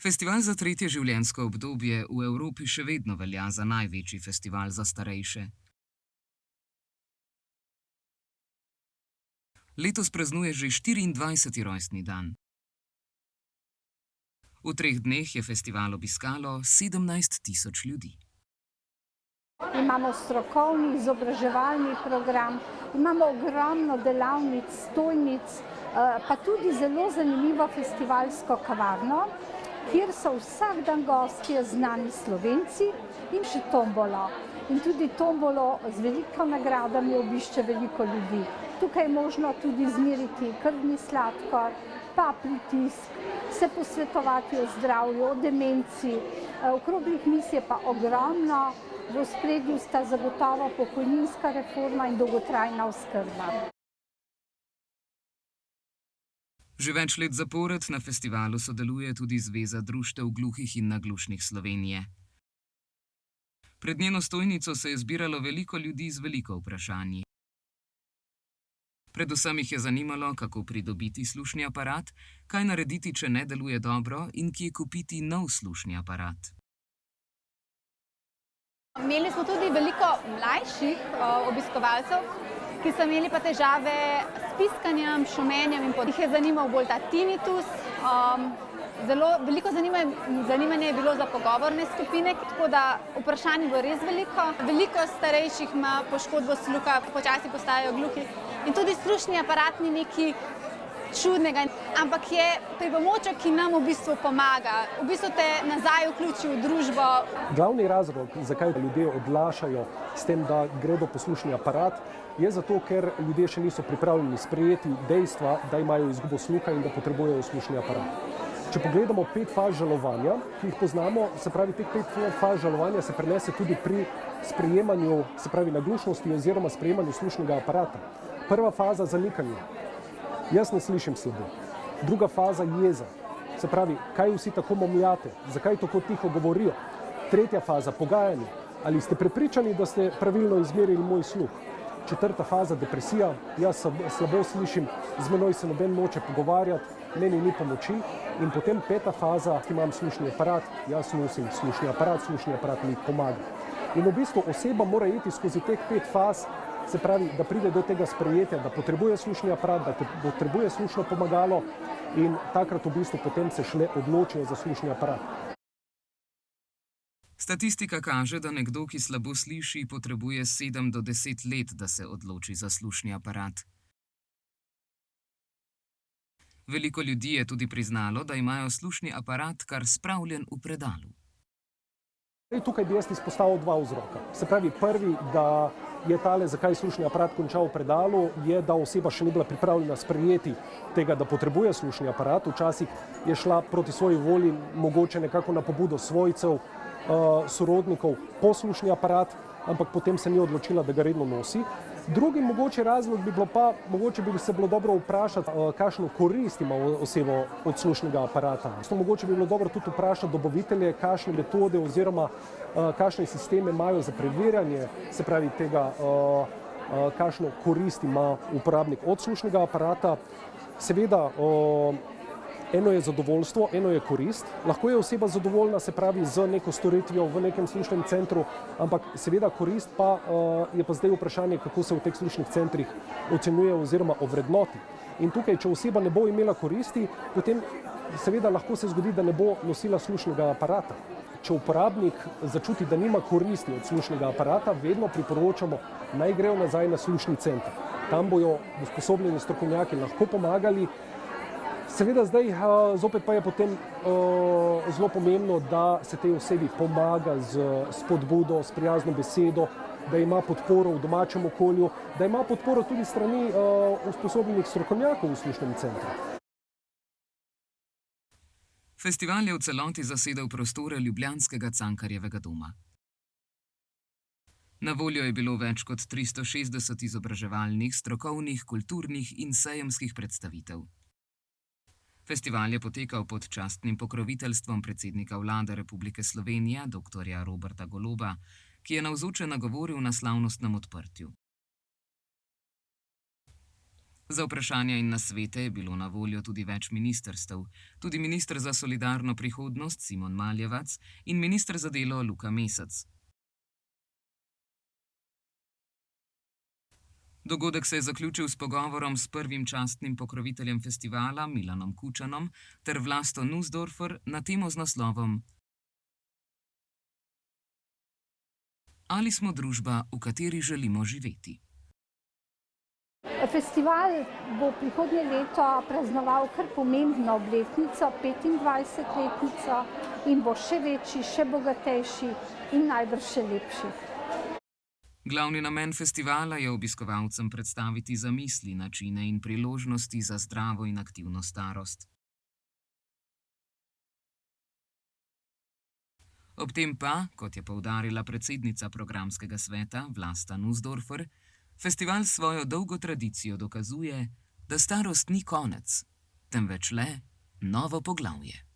Festival za tretje življenjsko obdobje v Evropi še vedno velja za največji festival za starejše. Letos praznuje že 24. rojstni dan. V 3 dneh je festival obiskalo 17 tisoč ljudi. Imamo strokovni izobraževalni program, imamo ogromno delavnic, stojnic, pa tudi zelo zanimivo festivalsko kavarno, kjer so vsak dan gostje znani Slovenci in še tombolo. In tudi tombolo z veliko nagradami obišče veliko ljudi. Tukaj je možno tudi izmeriti krvni sladkor, pa pritisk, se posvetovati o zdravju, o demenci. Okroglih miz je pa ogromno, v ospredju sta zagotovo pokojninska reforma in dolgotrajna oskrba. Že več let zapored na festivalu sodeluje tudi Zveza društev gluhih in naglušnih Slovenije. Pred njeno stojnico se je zbiralo veliko ljudi z veliko vprašanji. Predvsem jih je zanimalo, kako pridobiti slušni aparat, kaj narediti, če ne deluje dobro, in kje kupiti nov slušni aparat. Imeli smo tudi veliko mlajših obiskovalcev, ki so imeli pa težave s piskanjem, šumenjem in podobno. Jih je zanimal bolj ta tinnitus. Veliko zanimanje je bilo za pogovorne skupine, tako da vprašanj bo res veliko. Veliko starejših ima poškodbo sluha, počasi postajajo gluhi in tudi slušni aparat ni nekaj čudnega, ampak je pripomoček, ki nam v bistvu pomaga. V bistvu te nazaj vključi v družbo. Glavni razlog, zakaj ljudje odlašajo s tem, da gredo po slušni aparat, je zato, ker ljudje še niso pripravljeni sprejeti dejstva, da imajo izgubo sluha in da potrebujejo slušni aparat. Če pogledamo 5 faz žalovanja, ki jih poznamo, se pravi, teh 5 faz žalovanja se prenese tudi pri sprejemanju, se pravi, naglušnosti oziroma sprejemanju slušnega aparata. Prva faza zanikanje. Jaz ne slišim slabo. Druga faza jeza. Se pravi, kaj vsi tako momljate, zakaj tako tiho govorijo. Tretja faza pogajanje. Ali ste prepričani, da ste pravilno izmerili moj sluh? Četrta faza depresija. Jaz slabo slišim, z menoj se noben noče pogovarjati, meni ni pomoči. In potem 5. faza, ki imam slušni aparat, jaz nosim slušni aparat mi pomaga. In v bistvu oseba mora iti skozi teh 5 faz, se pravi, da pride do tega sprejetja, da potrebuje slušni aparat, da potrebuje slušno pomagalo in takrat v bistvu potem se šele odločijo za slušni aparat. Statistika kaže, da nekdo, ki slabo sliši, potrebuje 7 do 10 let, da se odloči za slušni aparat. Veliko ljudi je tudi priznalo, da imajo slušni aparat kar spravljen v predalu. Tukaj bi jaz izpostavil 2 vzroka. Se pravi, prvi, da je tale, zakaj slušni aparat končal v predalu, je, da oseba še ni bila pripravljena sprejeti tega, da potrebuje slušni aparat. Včasih je šla proti svoji volji, mogoče nekako na pobudo svojcev, sorodnikov po slušni aparat, ampak potem se ni odločila, da ga redno nosi. Drugi mogoče razlog bi bilo pa, mogoče bi se bilo dobro vprašati, kakšno korist ima oseba od slušnega aparata. Mogoče bi bilo dobro tudi vprašati dobavitelje, kakšne metode oziroma kakšne sisteme imajo za preverjanje, se pravi tega, kakšno korist ima uporabnik od slušnega aparata. Seveda, eno je zadovoljstvo, eno je korist. Lahko je oseba zadovoljna, se pravi, z neko storitvijo v nekem slušnem centru, ampak seveda korist pa je pa zdaj vprašanje, kako se v teh slušnih centrih ocenjuje oziroma ovrednoti. In tukaj, če oseba ne bo imela koristi, potem seveda lahko se zgodi, da ne bo nosila slušnega aparata. Če uporabnik začuti, da nima koristi od slušnega aparata, vedno priporočamo, naj grejo nazaj na slušni center. Tam bojo usposobljeni strokovnjaki lahko pomagali. Seveda zdaj zopet pa je potem zelo pomembno, da se tej osebi pomaga z spodbudo, s prijazno besedo, da ima podporo v domačem okolju, da ima podporo tudi strani usposobljenih strokovnjakov v slušnem centru. Festival je v celoti zasedel prostore ljubljanskega Cankarjevega doma. Na voljo je bilo več kot 360 izobraževalnih, strokovnih, kulturnih in sejemskih predstavitev. Festival je potekal pod častnim pokroviteljstvom predsednika vlade Republike Slovenije, dr. Roberta Goloba, ki je navzoče nagovoril na slavnostnem odprtju. Za vprašanja in nasvete je bilo na voljo tudi več ministrstev, tudi minister za solidarno prihodnost Simon Maljevac in minister za delo Luka Mesec. Dogodek se je zaključil s pogovorom s prvim častnim pokroviteljem festivala Milanom Kučanom ter Vlasto Nussdorfer na temo z naslovom Ali smo družba, v kateri želimo živeti? Festival bo prihodnje leto praznoval kar pomembno obletnico, 25-letnico, in bo še večji, še bogatejši in najbrž še lepši. Glavni namen festivala je obiskovalcem predstaviti zamisli, načine in priložnosti za zdravo in aktivno starost. Ob tem pa, kot je poudarila predsednica programskega sveta Vlasta Nussdorfer, festival s svojo dolgo tradicijo dokazuje, da starost ni konec, temveč le novo poglavje.